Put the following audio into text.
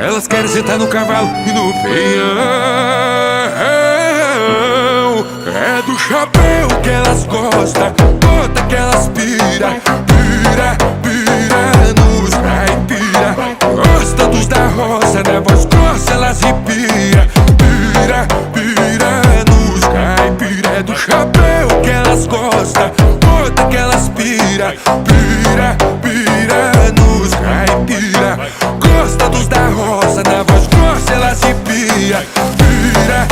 Elas querem sentar no cavalo e no peão. É do chapéu que elas gostam, bota que elas pira, pira, pira nos caipira. Gosta dos da roça, na voz grossa elas ripia, pira, pira nos caipira. É do chapéu que elas gostam, bota que elas pira, pira, pira nos caipira. Gosta dos da roça, na voz grossa elas ripia, pira,